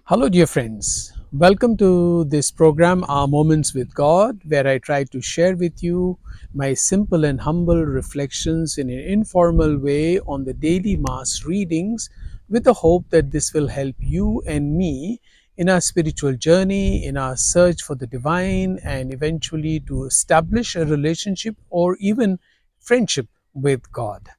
Hello, dear friends. Welcome to this program, Our Moments with God, where I try to share with you my simple and humble reflections in an informal way on the daily Mass readings, with the hope that this will help you and me in our spiritual journey, in our search for the divine, and eventually to establish a relationship or even friendship with God.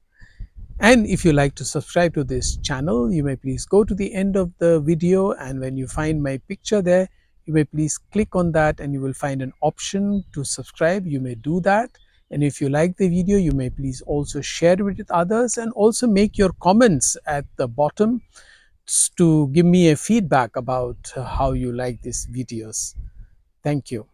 And if you like to subscribe to this channel, you may please go to the end of the video, and when you find my picture there, you may please click on that and you will find an option to subscribe. You may do that. And if you like the video, you may please also share it with others and also make your comments at the bottom to give me a feedback about how you like these videos. Thank you.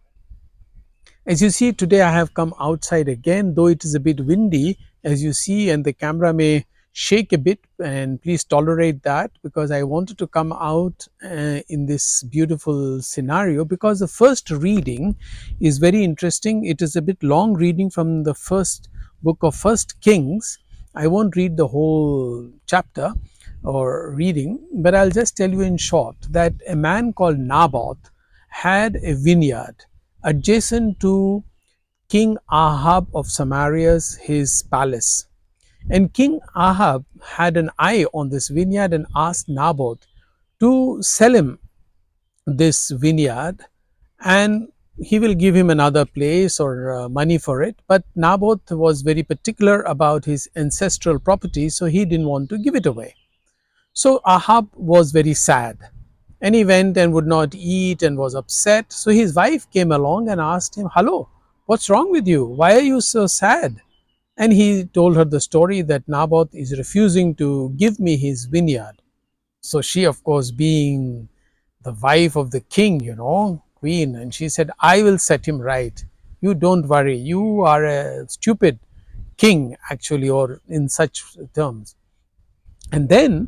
As you see, today I have come outside again, though it is a bit windy, as you see, and the camera may shake a bit, and please tolerate that, because I wanted to come out in this beautiful scenario, because the first reading is very interesting. It is a bit long reading from the first book of First Kings. I won't read the whole chapter or reading, but I'll just tell you in short that a man called Naboth had a vineyard adjacent to King Ahab of Samaria's his palace. And King Ahab had an eye on this vineyard and asked Naboth to sell him this vineyard, and he will give him another place or money for it. But Naboth was very particular about his ancestral property, so he didn't want to give it away. So Ahab was very sad, and he went and would not eat and was upset. So his wife came along and asked him, "Hello, what's wrong with you? Why are you so sad?" And he told her the story that Naboth is refusing to give me his vineyard. So she, of course, being the wife of the king, queen, and she said, "I will set him right. You don't worry. You are a stupid king, actually, or in such terms." And then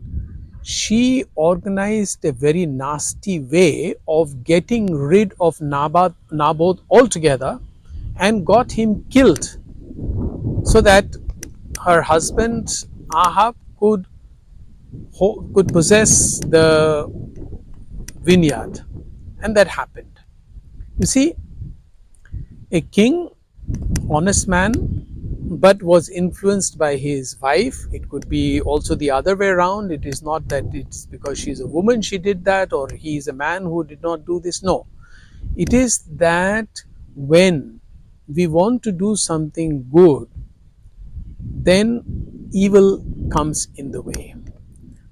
she organized a very nasty way of getting rid of Naboth altogether, and got him killed, so that her husband Ahab could possess the vineyard. And that happened. You see, a king, honest man, but was influenced by his wife. It could be also the other way around. It is not that it's because she's a woman she did that, or he is a man who did not do this. No, it is that when we want to do something good, then evil comes in the way.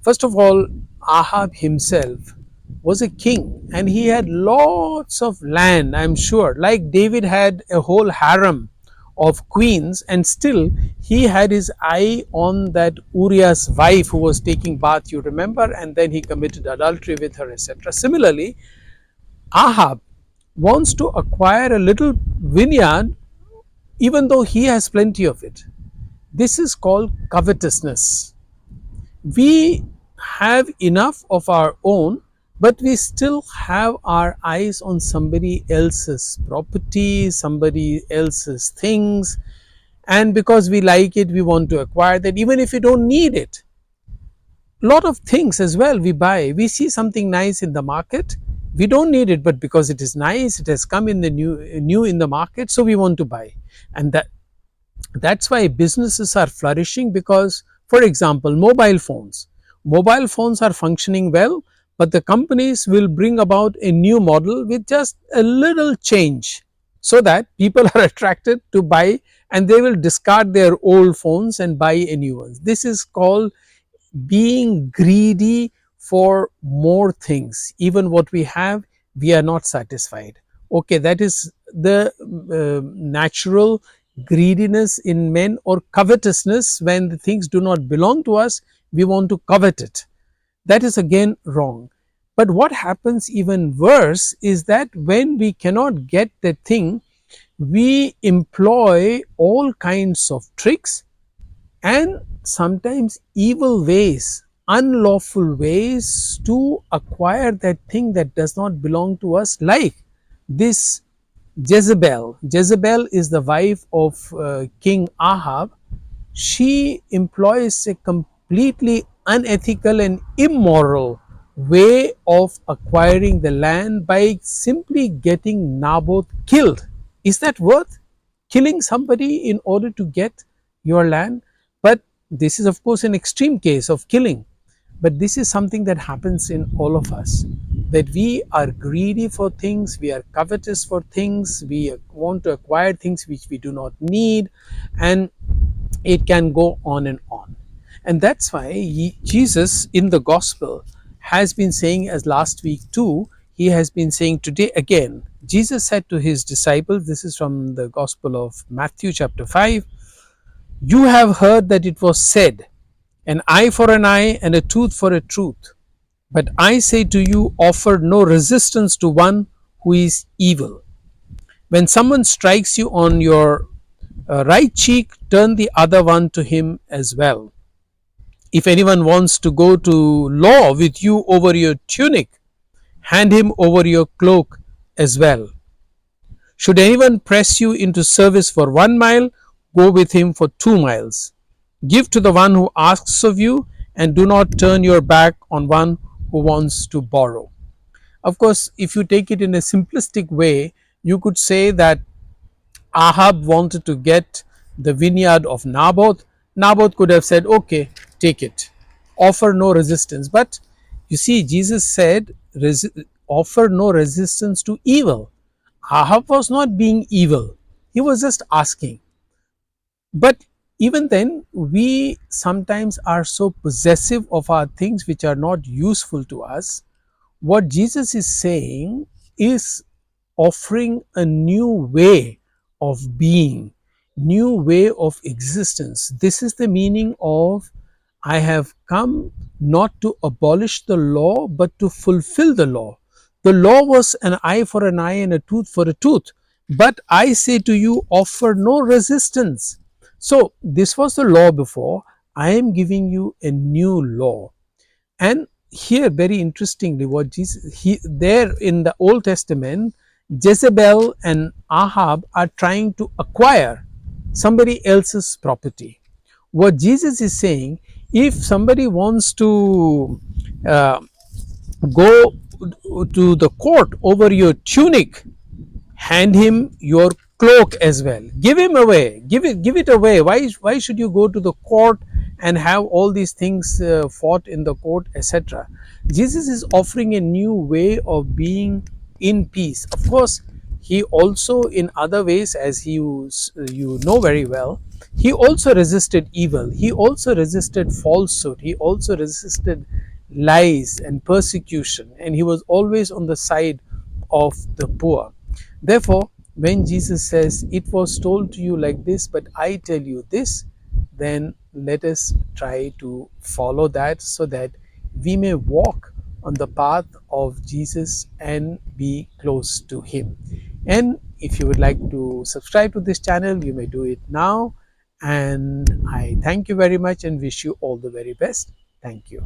First of all, Ahab himself was a king, and he had lots of land, I'm sure. Like David had a whole harem of queens, and still he had his eye on that Uriah's wife who was taking bath, you remember, and then he committed adultery with her, etc. Similarly, Ahab wants to acquire a little vineyard even though he has plenty of it. This is called covetousness. We have enough of our own, but we still have our eyes on somebody else's property, somebody else's things, and because we like it, we want to acquire that even if we don't need it. Lot of things as well we buy. We see something nice in the market, we don't need it, but because it is nice, it has come in the new in the market, so we want to buy. And that's why businesses are flourishing, because, for example, mobile phones are functioning well, but the companies will bring about a new model with just a little change, so that people are attracted to buy, and they will discard their old phones and buy a new one. This is called being greedy for more things. Even what we have, we are not satisfied. Okay, that is the natural greediness in men, or covetousness. When the things do not belong to us, we want to covet it. That is again wrong. But what happens even worse is that when we cannot get the thing, we employ all kinds of tricks and sometimes evil ways, unlawful ways to acquire that thing that does not belong to us, like this Jezebel. Jezebel is the wife of King Ahab. She employs a completely unethical and immoral way of acquiring the land by simply getting Naboth killed. Is that worth killing somebody in order to get your land? But this is, of course, an extreme case of killing. But this is something that happens in all of us, that we are greedy for things, we are covetous for things, we want to acquire things which we do not need, and it can go on and on. And that's why Jesus in the gospel has been saying, as last week too, he has been saying today again. Jesus said to his disciples, this is from the gospel of Matthew chapter 5, you have heard that it was said, an eye for an eye and a tooth for a tooth. But I say to you, offer no resistance to one who is evil. When someone strikes you on your right cheek, turn the other one to him as well. If anyone wants to go to law with you over your tunic, hand him over your cloak as well. Should anyone press you into service for 1 mile, go with him for 2 miles. Give to the one who asks of you, and do not turn your back on one who wants to borrow. Of course, if you take it in a simplistic way, you could say that Ahab wanted to get the vineyard of Naboth. Naboth could have said, okay, take it, offer no resistance. But you see, Jesus said, offer no resistance to evil. Ahab was not being evil, he was just asking. But even then, we sometimes are so possessive of our things which are not useful to us. What Jesus is saying is offering a new way of being, new way of existence. This is the meaning of, I have come not to abolish the law but to fulfill the law. The law was an eye for an eye and a tooth for a tooth, but I say to you, offer no resistance. So this was the law before, I am giving you a new law. And here, very interestingly, what Jesus, there in the Old Testament, Jezebel and Ahab are trying to acquire somebody else's property. What Jesus is saying, if somebody wants to uh, go to the court over your tunic, hand him your cloak as well. Give him away, give it away. Why should you go to the court and have all these things fought in the court, etc.? Jesus is offering a new way of being in peace. Of course, he also in other ways, as you know very well, he also resisted evil, he also resisted falsehood, he also resisted lies and persecution, and he was always on the side of the poor. Therefore, when Jesus says, it was told to you like this, but I tell you this, then let us try to follow that, so that we may walk on the path of Jesus and be close to him. And if you would like to subscribe to this channel, you may do it now. And I thank you very much and wish you all the very best. Thank you.